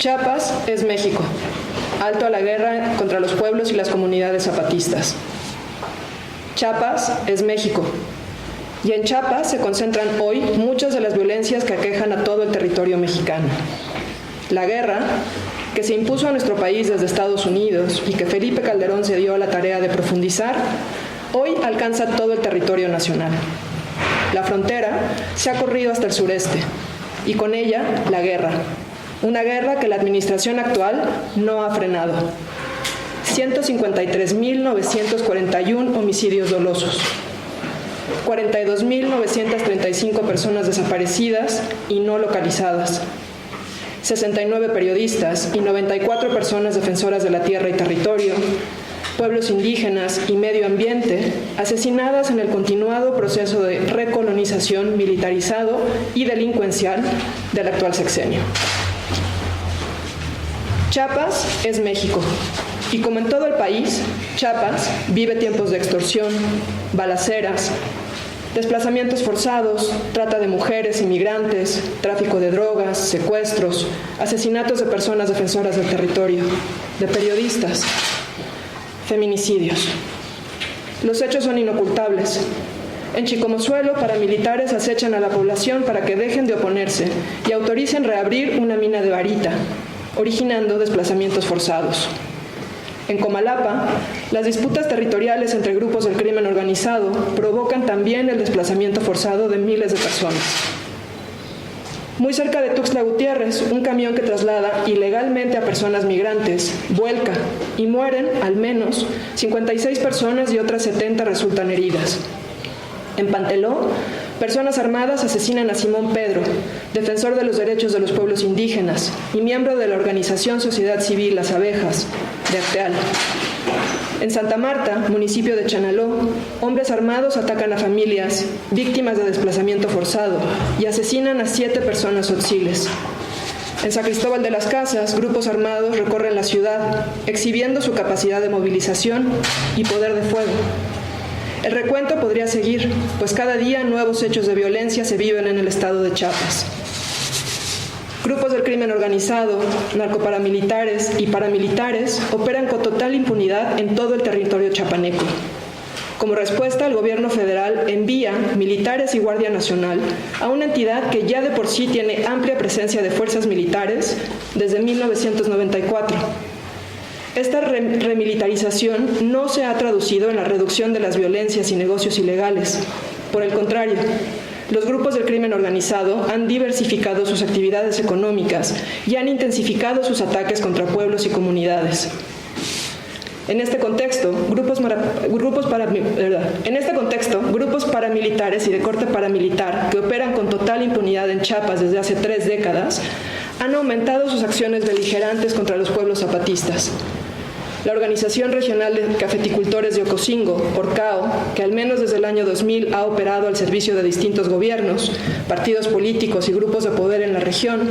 Chiapas es México. Alto a la guerra contra los pueblos y las comunidades zapatistas. Chiapas es México. Y en Chiapas se concentran hoy muchas de las violencias que aquejan a todo el territorio mexicano. La guerra, que se impuso a nuestro país desde Estados Unidos y que Felipe Calderón se dio a la tarea de profundizar, hoy alcanza todo el territorio nacional. La frontera se ha corrido hasta el sureste, y con ella la guerra. Una guerra que la administración actual no ha frenado. 153.941 homicidios dolosos. 42.935 personas desaparecidas y no localizadas. 69 periodistas y 94 personas defensoras de la tierra y territorio, pueblos indígenas y medio ambiente, asesinadas en el continuado proceso de recolonización militarizado y delincuencial del actual sexenio. Chiapas es México, y como en todo el país, Chiapas vive tiempos de extorsión, balaceras, desplazamientos forzados, trata de mujeres inmigrantes, tráfico de drogas, secuestros, asesinatos de personas defensoras del territorio, de periodistas, feminicidios. Los hechos son inocultables. En Chicomozuelo, paramilitares acechan a la población para que dejen de oponerse y autoricen reabrir una mina de varita, originando desplazamientos forzados. En Comalapa, las disputas territoriales entre grupos del crimen organizado provocan también el desplazamiento forzado de miles de personas. Muy cerca de Tuxtla Gutiérrez, un camión que traslada ilegalmente a personas migrantes vuelca y mueren al menos 56 personas y otras 70 resultan heridas. En Panteló, personas armadas asesinan a Simón Pedro, defensor de los derechos de los pueblos indígenas y miembro de la organización Sociedad Civil Las Abejas, de Acteal. En Santa Marta, municipio de Chanaló, hombres armados atacan a familias víctimas de desplazamiento forzado y asesinan a 7 personas tzotziles. En San Cristóbal de las Casas, grupos armados recorren la ciudad, exhibiendo su capacidad de movilización y poder de fuego. El recuento podría seguir, pues cada día nuevos hechos de violencia se viven en el estado de Chiapas. Grupos del crimen organizado, narcoparamilitares y paramilitares operan con total impunidad en todo el territorio chiapaneco. Como respuesta, el gobierno federal envía militares y Guardia Nacional a una entidad que ya de por sí tiene amplia presencia de fuerzas militares desde 1994. Esta remilitarización no se ha traducido en la reducción de las violencias y negocios ilegales. Por el contrario, los grupos del crimen organizado han diversificado sus actividades económicas y han intensificado sus ataques contra pueblos y comunidades. En este contexto, grupos paramilitares y de corte paramilitar que operan con total impunidad en Chiapas desde hace 3 décadas han aumentado sus acciones beligerantes contra los pueblos zapatistas. La Organización Regional de Cafeticultores de Ocosingo, ORCAO, que al menos desde el año 2000 ha operado al servicio de distintos gobiernos, partidos políticos y grupos de poder en la región,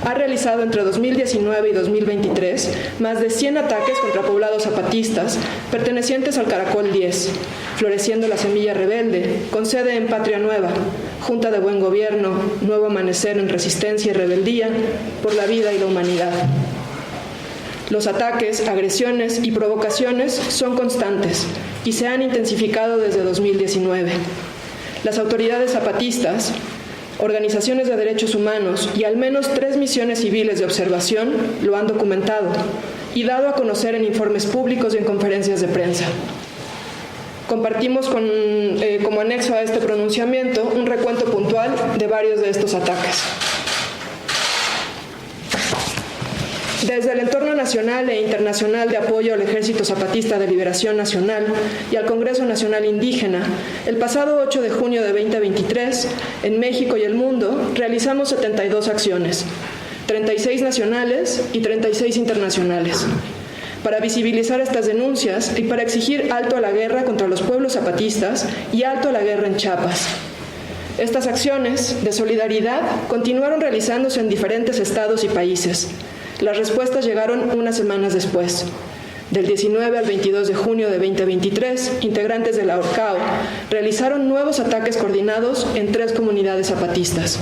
ha realizado entre 2019 y 2023 más de 100 ataques contra poblados zapatistas pertenecientes al Caracol 10, Floreciendo la Semilla Rebelde, con sede en Patria Nueva, Junta de Buen Gobierno, Nuevo Amanecer en Resistencia y Rebeldía por la Vida y la Humanidad. Los ataques, agresiones y provocaciones son constantes y se han intensificado desde 2019. Las autoridades zapatistas, organizaciones de derechos humanos y al menos 3 misiones civiles de observación lo han documentado y dado a conocer en informes públicos y en conferencias de prensa. Compartimos como anexo a este pronunciamiento un recuento puntual de varios de estos ataques. Desde el entorno nacional e internacional de apoyo al Ejército Zapatista de Liberación Nacional y al Congreso Nacional Indígena, el pasado 8 de junio de 2023, en México y el mundo, realizamos 72 acciones, 36 nacionales y 36 internacionales, para visibilizar estas denuncias y para exigir alto a la guerra contra los pueblos zapatistas y alto a la guerra en Chiapas. Estas acciones de solidaridad continuaron realizándose en diferentes estados y países. Las respuestas llegaron unas semanas después. Del 19 al 22 de junio de 2023, integrantes de la ORCAO realizaron nuevos ataques coordinados en 3 comunidades zapatistas.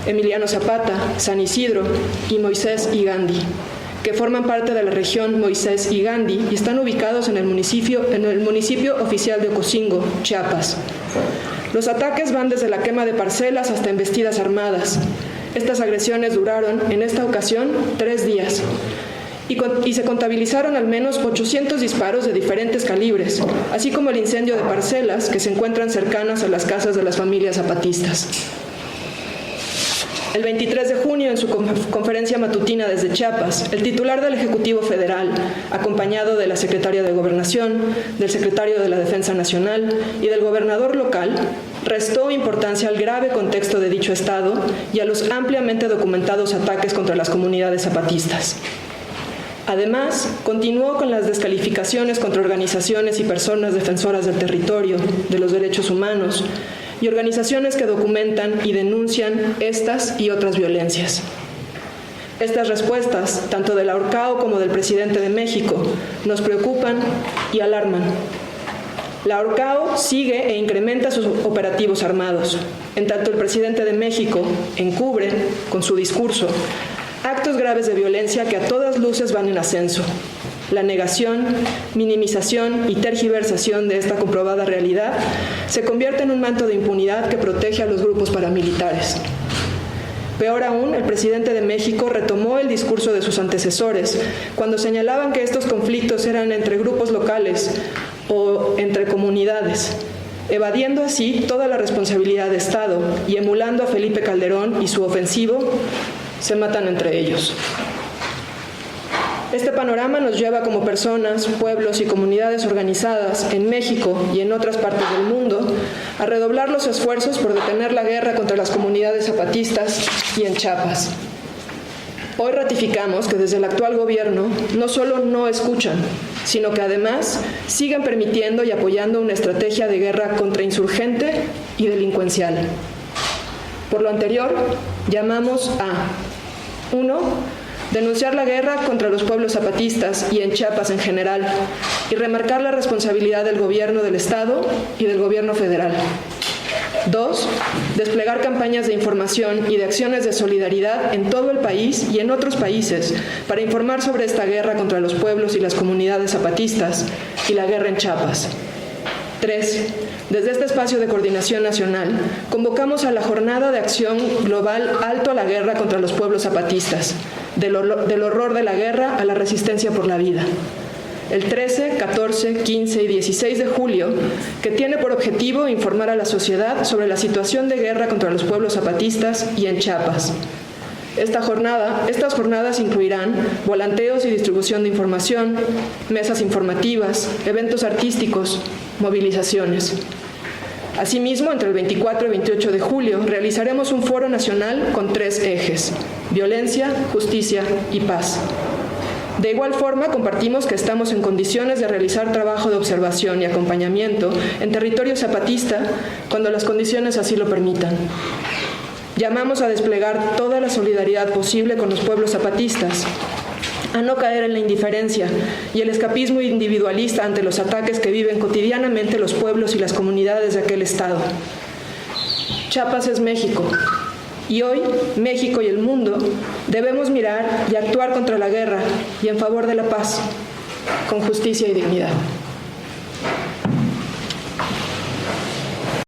Emiliano Zapata, San Isidro y Moisés y Gandhi, que forman parte de la región Moisés y Gandhi y están ubicados en el municipio oficial de Ocosingo, Chiapas. Los ataques van desde la quema de parcelas hasta embestidas armadas. Estas agresiones duraron, en esta ocasión, 3 días y se contabilizaron al menos 800 disparos de diferentes calibres, así como el incendio de parcelas que se encuentran cercanas a las casas de las familias zapatistas. El 23 de junio, en su conferencia matutina desde Chiapas, el titular del Ejecutivo Federal, acompañado de la Secretaria de Gobernación, del Secretario de la Defensa Nacional y del gobernador local, restó importancia al grave contexto de dicho Estado y a los ampliamente documentados ataques contra las comunidades zapatistas. Además, continuó con las descalificaciones contra organizaciones y personas defensoras del territorio, de los derechos humanos y organizaciones que documentan y denuncian estas y otras violencias. Estas respuestas, tanto del ahorcado como del presidente de México, nos preocupan y alarman. La ahorcado sigue e incrementa sus operativos armados. En tanto, el presidente de México encubre, con su discurso, actos graves de violencia que a todas luces van en ascenso. La negación, minimización y tergiversación de esta comprobada realidad se convierte en un manto de impunidad que protege a los grupos paramilitares. Peor aún, el presidente de México retomó el discurso de sus antecesores cuando señalaban que estos conflictos eran entre grupos locales o entre comunidades, evadiendo así toda la responsabilidad de Estado y emulando a Felipe Calderón y su ofensivo, se matan entre ellos. Este panorama nos lleva como personas, pueblos y comunidades organizadas en México y en otras partes del mundo a redoblar los esfuerzos por detener la guerra contra las comunidades zapatistas y en Chiapas. Hoy ratificamos que desde el actual gobierno no solo no escuchan, sino que además siguen permitiendo y apoyando una estrategia de guerra contrainsurgente y delincuencial. Por lo anterior, llamamos a 1. Denunciar la guerra contra los pueblos zapatistas y en Chiapas en general y remarcar la responsabilidad del gobierno del Estado y del gobierno federal. 2. Desplegar campañas de información y de acciones de solidaridad en todo el país y en otros países para informar sobre esta guerra contra los pueblos y las comunidades zapatistas y la guerra en Chiapas. 3. Desde este espacio de coordinación nacional, convocamos a la Jornada de Acción Global Alto a la Guerra contra los Pueblos Zapatistas, del horror de la guerra a la resistencia por la vida. El 13, 14, 15 y 16 de julio, que tiene por objetivo informar a la sociedad sobre la situación de guerra contra los pueblos zapatistas y en Chiapas. Estas jornadas incluirán volanteos y distribución de información, mesas informativas, eventos artísticos, movilizaciones. Asimismo, entre el 24 y 28 de julio, realizaremos un foro nacional con 3 ejes: violencia, justicia y paz. De igual forma, compartimos que estamos en condiciones de realizar trabajo de observación y acompañamiento en territorio zapatista cuando las condiciones así lo permitan. Llamamos a desplegar toda la solidaridad posible con los pueblos zapatistas, a no caer en la indiferencia y el escapismo individualista ante los ataques que viven cotidianamente los pueblos y las comunidades de aquel estado. Chiapas es México, y hoy México y el mundo debemos mirar y actuar contra la guerra y en favor de la paz, con justicia y dignidad.